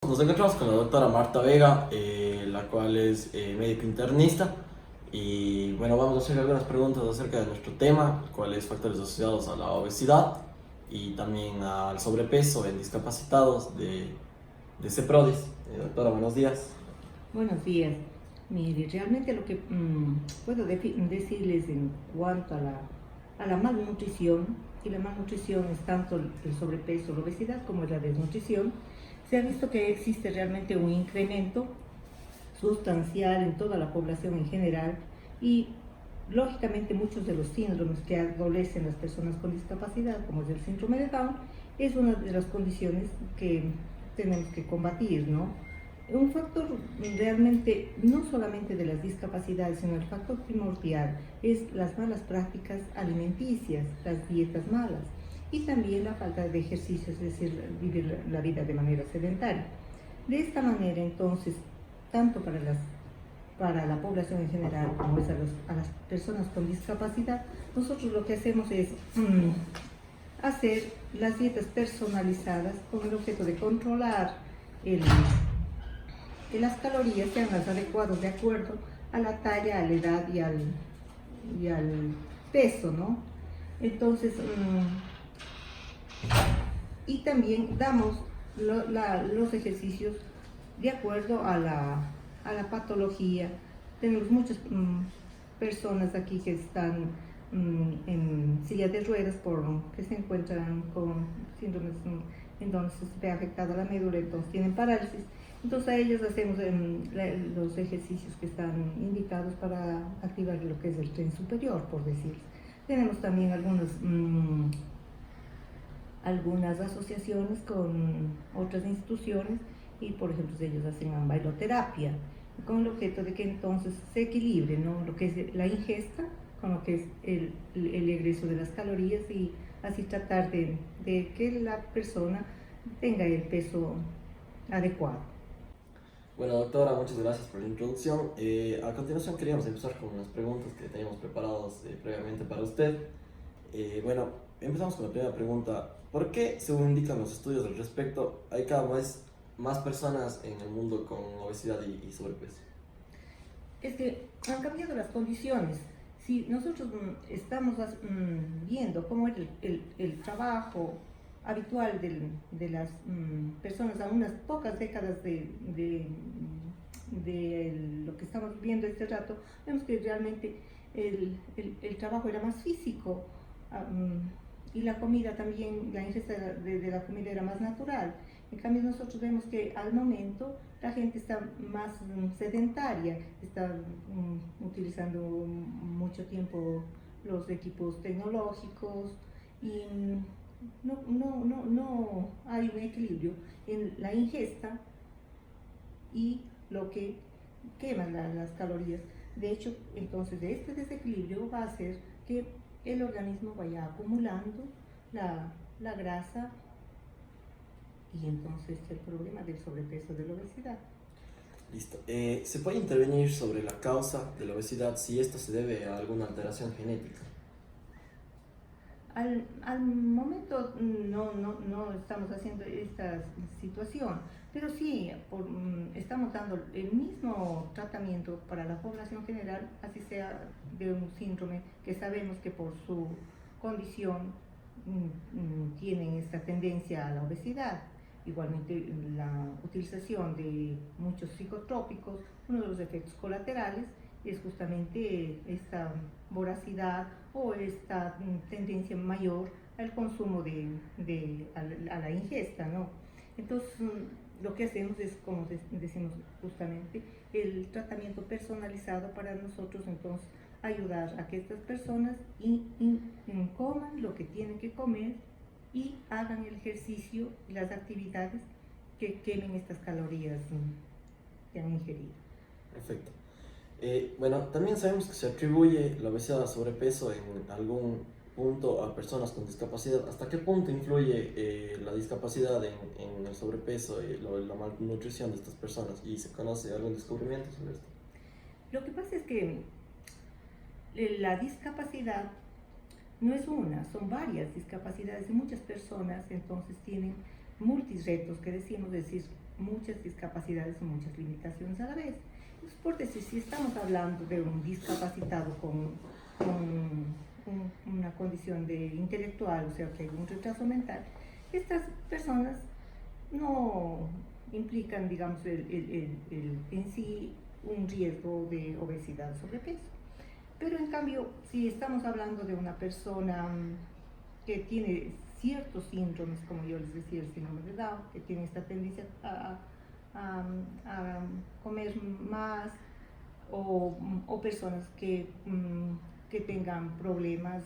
Nos encontramos con la doctora Marta Vega, la cual es médico internista. Y bueno, vamos a hacer algunas preguntas acerca de nuestro tema, cuáles factores asociados a la obesidad y también al sobrepeso en discapacitados de CEPRODIS. Doctora, buenos días. Buenos días. Mire, realmente lo que puedo decirles en cuanto a la malnutrición, y la malnutrición es tanto el sobrepeso, la obesidad, como la desnutrición, se ha visto que existe realmente un incremento sustancial en toda la población en general y lógicamente muchos de los síndromes que adolecen las personas con discapacidad, como es el síndrome de Down, es una de las condiciones que tenemos que combatir, ¿no? Un factor realmente no solamente de las discapacidades, sino el factor primordial es las malas prácticas alimenticias, las dietas malas y también la falta de ejercicio, es decir, vivir la vida de manera sedentaria. De esta manera, entonces, tanto para la población en general como es a las personas con discapacidad, nosotros lo que hacemos es hacer las dietas personalizadas con el objeto de controlar el que las calorías sean las adecuadas de acuerdo a la talla, a la edad y al peso, ¿no? Entonces, y también damos los ejercicios de acuerdo a la patología. Tenemos muchas personas aquí que están en silla de ruedas que se encuentran con síndromes en donde se ve afectada la médula, entonces tienen parálisis. Entonces a ellos hacemos los ejercicios que están indicados para activar lo que es el tren superior, por decir. Tenemos también algunas asociaciones con otras instituciones y, por ejemplo, ellos hacen bailoterapia con el objeto de que entonces se equilibre, ¿no?, lo que es la ingesta con lo que es el egreso de las calorías y así tratar de que la persona tenga el peso adecuado. Bueno, doctora, muchas gracias por la introducción. A continuación queríamos empezar con unas preguntas que teníamos preparadas previamente para usted. Bueno, empezamos con la primera pregunta. ¿Por qué, según indican los estudios al respecto, hay cada vez más personas en el mundo con obesidad y sobrepeso? Es que han cambiado las condiciones. Si nosotros estamos viendo cómo es el trabajo habitual de las personas a unas pocas décadas de lo que estamos viendo este rato, vemos que realmente el trabajo era más físico, y la comida también, la ingesta de la comida era más natural. En cambio nosotros vemos que al momento la gente está más sedentaria, está utilizando mucho tiempo los equipos tecnológicos y no hay un equilibrio en la ingesta y lo que queman las calorías. De hecho, entonces este desequilibrio va a hacer que el organismo vaya acumulando la grasa y entonces el problema del sobrepeso, de la obesidad. Listo. ¿Se puede intervenir sobre la causa de la obesidad si esto se debe a alguna alteración genética? Al momento no estamos haciendo esta situación, pero sí estamos dando el mismo tratamiento para la población general, así sea de un síndrome que sabemos que por su condición tienen esta tendencia a la obesidad. Igualmente la utilización de muchos psicotrópicos, uno de los efectos colaterales es justamente esta voracidad o esta tendencia mayor al consumo a la ingesta, ¿no? Entonces, lo que hacemos es, como decimos justamente, el tratamiento personalizado para nosotros, entonces, ayudar a que estas personas coman lo que tienen que comer y hagan el ejercicio y las actividades que quemen estas calorías que han ingerido. Perfecto. Bueno, también sabemos que se atribuye la obesidad al sobrepeso en algún punto a personas con discapacidad. ¿Hasta qué punto influye la discapacidad en el sobrepeso y la malnutrición de estas personas? ¿Y se conoce algún descubrimiento sobre esto? Lo que pasa es que la discapacidad no es una, son varias discapacidades y muchas personas entonces tienen multiretos, que decimos, es decir, muchas discapacidades o muchas limitaciones a la vez. Es por decir, si estamos hablando de un discapacitado con una condición de intelectual, o sea, que hay un retraso mental, estas personas no implican, digamos, en sí un riesgo de obesidad o sobrepeso. Pero en cambio, si estamos hablando de una persona que tiene ciertos síndromes, como yo les decía, el síndrome de Down, que tiene esta tendencia a comer más, o personas que tengan problemas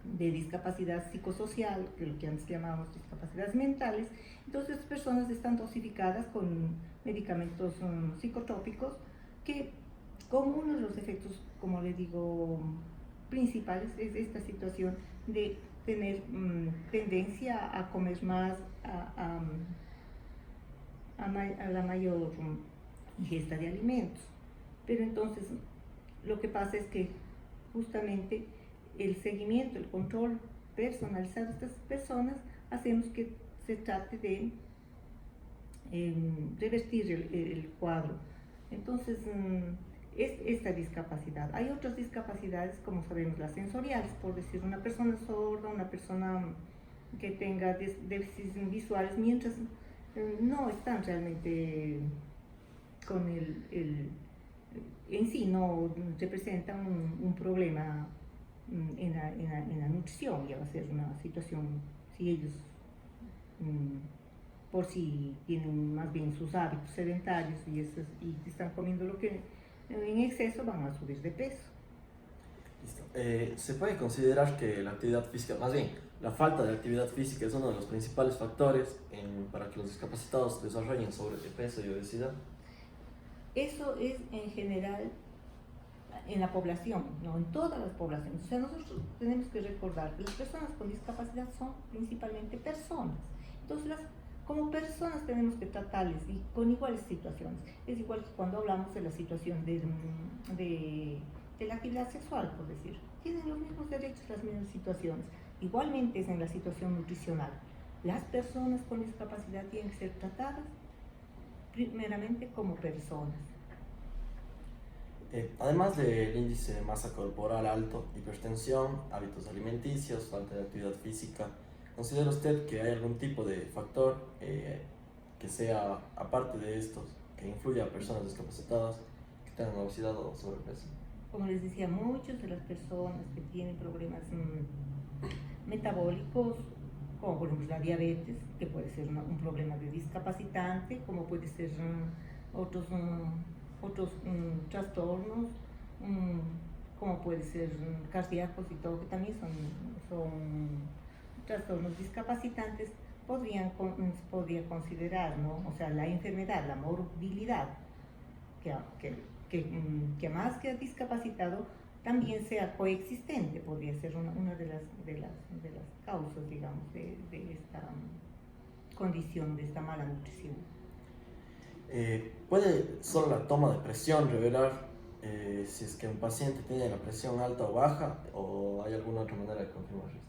de discapacidad psicosocial, que es lo que antes llamábamos discapacidades mentales. Entonces, personas están dosificadas con medicamentos psicotrópicos que, como uno de los efectos, como le digo, principales, es esta situación de tener tendencia a comer más, a la mayor ingesta de alimentos. Pero entonces, lo que pasa es que justamente el seguimiento, el control personalizado de estas personas, hacemos que se trate de revertir el cuadro. Entonces, es esta discapacidad. Hay otras discapacidades, como sabemos, las sensoriales, por decir, una persona sorda, una persona que tenga déficits visuales, mientras no están realmente con en sí, no representan un problema en la nutrición. Ya va a ser una situación, si ellos por si tienen más bien sus hábitos sedentarios y están comiendo lo que en exceso, van a subir de peso. Listo. Se puede considerar que la actividad física, más bien, la falta de actividad física es uno de los principales factores para que los discapacitados desarrollen sobrepeso y obesidad. Eso es en general en la población, no en todas las poblaciones. O sea, nosotros tenemos que recordar que las personas con discapacidad son principalmente personas. Entonces, como personas tenemos que tratarles y con iguales situaciones. Es igual que cuando hablamos de la situación de la actividad sexual, por decir. Tienen los mismos derechos, las mismas situaciones. Igualmente es en la situación nutricional. Las personas con discapacidad tienen que ser tratadas primeramente como personas. Además del índice de masa corporal alto, hipertensión, hábitos alimenticios, falta de actividad física, ¿considera usted que hay algún tipo de factor que sea, aparte de estos, que influya a personas discapacitadas que tengan obesidad o sobrepeso? Como les decía, muchas de las personas que tienen problemas metabólicos, como por ejemplo la diabetes, que puede ser un problema de discapacitante, como puede ser otros trastornos, como puede ser cardíacos y todo, que también son trastornos discapacitantes, podría considerar, ¿no? O sea, la enfermedad, la morbilidad, que más que discapacitado también sea coexistente, podría ser una de las causas, digamos, de esta condición, de esta mala nutrición. ¿Puede solo la toma de presión revelar si es que un paciente tiene la presión alta o baja, o hay alguna otra manera de confirmar esto?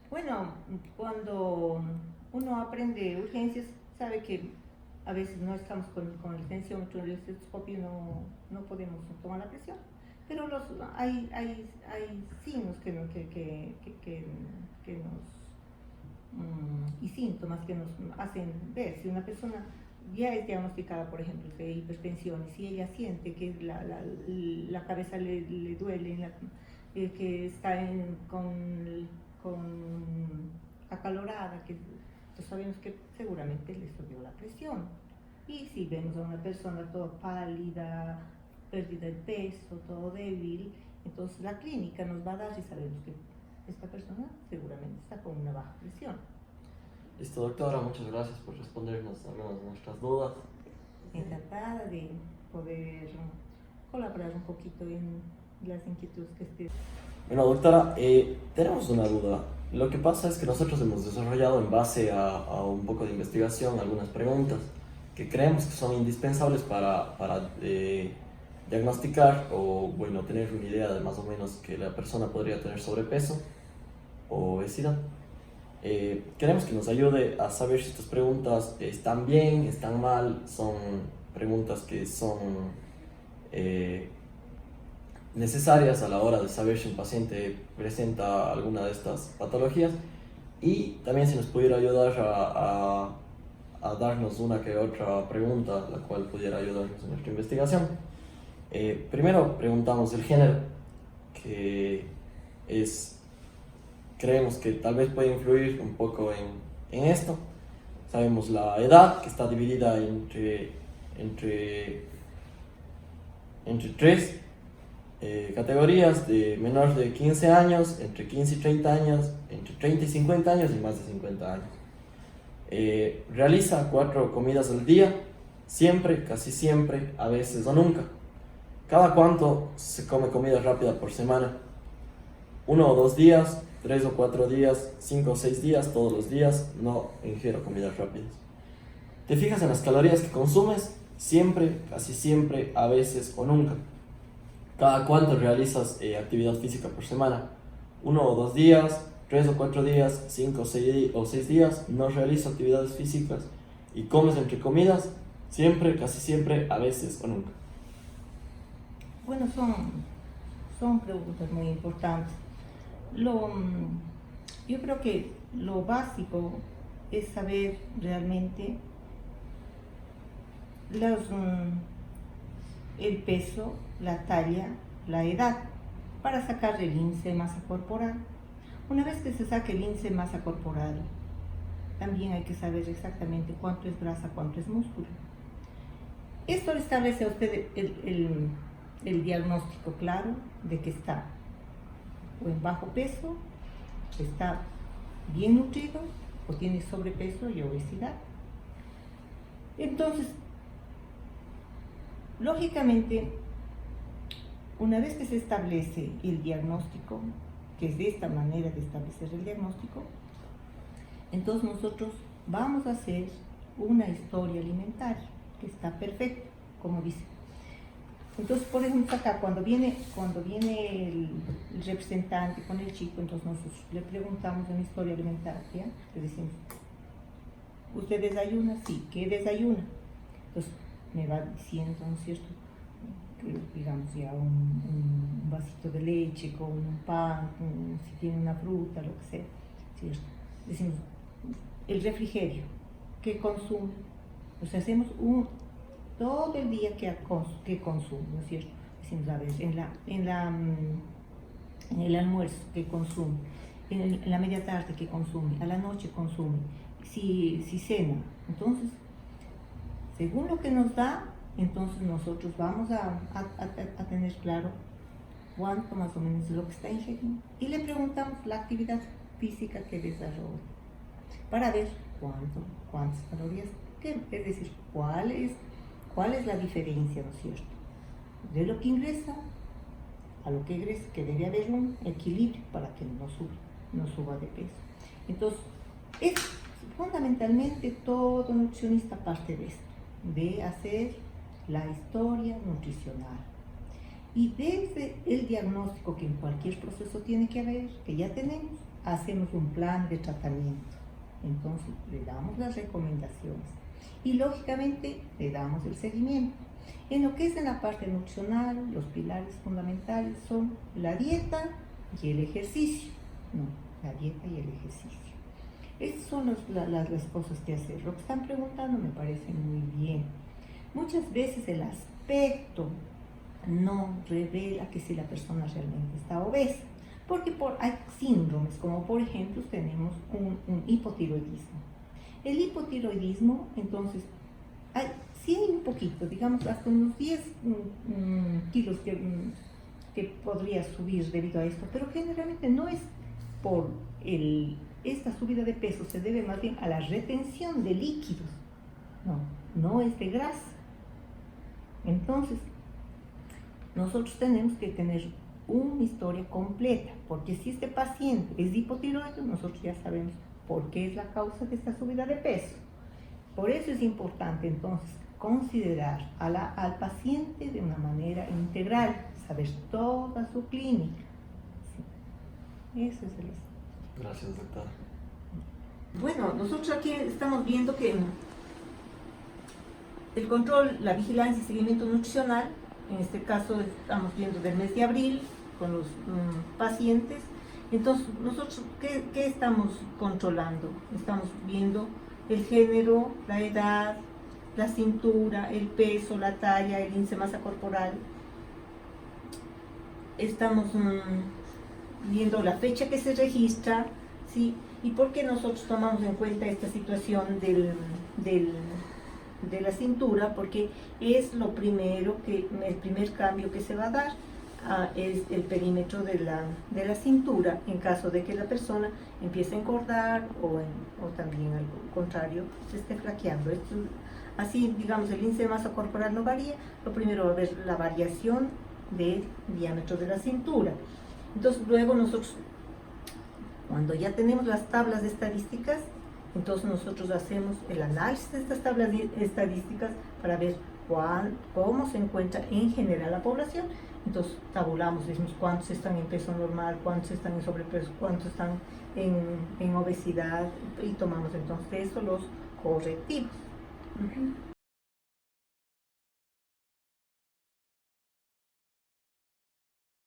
Bueno, cuando uno aprende urgencias, sabe que a veces no estamos con el tensiómetro, el estetoscopio, no podemos tomar la presión, pero hay signos y síntomas que nos hacen ver si una persona ya es diagnosticada, por ejemplo, de hipertensión, y si ella siente que la cabeza le duele, que está acalorada, entonces sabemos que seguramente le subió la presión. Y si vemos a una persona toda pálida, pérdida de peso, todo débil, entonces la clínica nos va a dar y sabemos que esta persona seguramente está con una baja presión. Listo, doctora, muchas gracias por respondernos algunas de nuestras dudas. Encantada de poder colaborar un poquito en las inquietudes que esté. Bueno, doctora, tenemos una duda. Lo que pasa es que nosotros hemos desarrollado en base a un poco de investigación algunas preguntas que creemos que son indispensables para diagnosticar o, bueno, tener una idea de más o menos que la persona podría tener sobrepeso o obesidad. Queremos que nos ayude a saber si estas preguntas están bien, están mal, son preguntas que son necesarias a la hora de saber si un paciente presenta alguna de estas patologías, y también si nos pudiera ayudar a darnos una que otra pregunta la cual pudiera ayudarnos en nuestra investigación. Primero preguntamos el género, que creemos que tal vez puede influir un poco en esto. Sabemos la edad, que está dividida entre tres categorías: de menor de 15 años, entre 15 y 30 años, entre 30 y 50 años y más de 50 años. Realiza 4 comidas al día, siempre, casi siempre, a veces o nunca. ¿Cada cuánto se come comida rápida por semana? 1 o 2 días, 3 o 4 días, 5 o 6 días, todos los días. No ingiero comidas rápidas. ¿Te fijas en las calorías que consumes? Siempre, casi siempre, a veces o nunca. ¿Cada cuánto realizas actividad física por semana? 1 o 2 días, 3 o 4 días, 5 o 6 días. No realizo actividades físicas. ¿Y comes entre comidas? Siempre, casi siempre, a veces o nunca. Bueno, son preguntas muy importantes. Yo creo que lo básico es saber realmente el peso, la talla, la edad, para sacar el índice de masa corporal. Una vez que se saque el índice de masa corporal, también hay que saber exactamente cuánto es grasa, cuánto es músculo. Esto le establece a usted el diagnóstico claro de que está o en bajo peso, está bien nutrido o tiene sobrepeso y obesidad. Entonces, lógicamente, una vez que se establece el diagnóstico, que es de esta manera de establecer el diagnóstico, entonces nosotros vamos a hacer una historia alimentaria, que está perfecta, como dice. Entonces, por ejemplo, acá cuando viene el representante con el chico, entonces nosotros le preguntamos en historia alimentaria, le decimos, ¿usted desayuna? Sí. ¿Qué desayuna? Entonces me va diciendo, ¿no es cierto?, que, digamos, ya un vasito de leche con un pan, si tiene una fruta, lo que sea, ¿cierto? Decimos, el refrigerio, ¿qué consume? O sea, hacemos todo el día que consume, ¿no es cierto? Decimos, a ver, en el almuerzo, ¿qué consume? En la media tarde, ¿qué consume? A la noche consume. Si cena. Entonces, según lo que nos da, entonces nosotros vamos a tener claro cuánto más o menos es lo que está ingiriendo. Y le preguntamos la actividad física que desarrolla, para ver cuántas calorías, es decir, cuál es la diferencia, ¿no es cierto?, de lo que ingresa a lo que egresa, que debe haber un equilibrio para que no suba de peso. Entonces, es fundamentalmente todo nutricionista parte de esto, de hacer la historia nutricional. Y desde el diagnóstico que en cualquier proceso tiene que haber, que ya tenemos, hacemos un plan de tratamiento. Entonces, le damos las recomendaciones y lógicamente le damos el seguimiento. En lo que es en la parte nutricional, los pilares fundamentales son la dieta y el ejercicio. No, la dieta y el ejercicio. Estas son las cosas que hacer. Lo que están preguntando me parece muy bien. Muchas veces el aspecto no revela que si la persona realmente está obesa, porque hay síndromes, como por ejemplo tenemos un hipotiroidismo. El hipotiroidismo, entonces, sí hay un poquito, digamos hasta unos 10 kilos que podría subir debido a esto, pero generalmente no es por esta subida de peso, se debe más bien a la retención de líquidos, no es de grasa. Entonces, nosotros tenemos que tener una historia completa, porque si este paciente es hipotiroideo, nosotros ya sabemos por qué es la causa de esta subida de peso. Por eso es importante entonces considerar al paciente de una manera integral, saber toda su clínica. Sí. Eso es el... Gracias, doctora. Bueno, nosotros aquí estamos viendo que el control, la vigilancia y seguimiento nutricional, en este caso estamos viendo del mes de abril con los pacientes. Entonces, nosotros, ¿qué estamos controlando? Estamos viendo el género, la edad, la cintura, el peso, la talla, el índice de masa corporal. Estamos viendo la fecha que se registra, ¿sí? ¿Y por qué nosotros tomamos en cuenta esta situación de la cintura? Porque es lo primero, el primer cambio que se va a dar, es el perímetro de la cintura, en caso de que la persona empiece a engordar o también al contrario, se esté flaqueando. Así, digamos, el índice de masa corporal no varía, lo primero va a haber la variación del diámetro de la cintura. Entonces, luego nosotros, cuando ya tenemos las tablas de estadísticas, entonces nosotros hacemos el análisis de estas tablas estadísticas para ver cómo se encuentra en general la población. Entonces tabulamos, decimos cuántos están en peso normal, cuántos están en sobrepeso, cuántos están en obesidad, y tomamos entonces de eso los correctivos.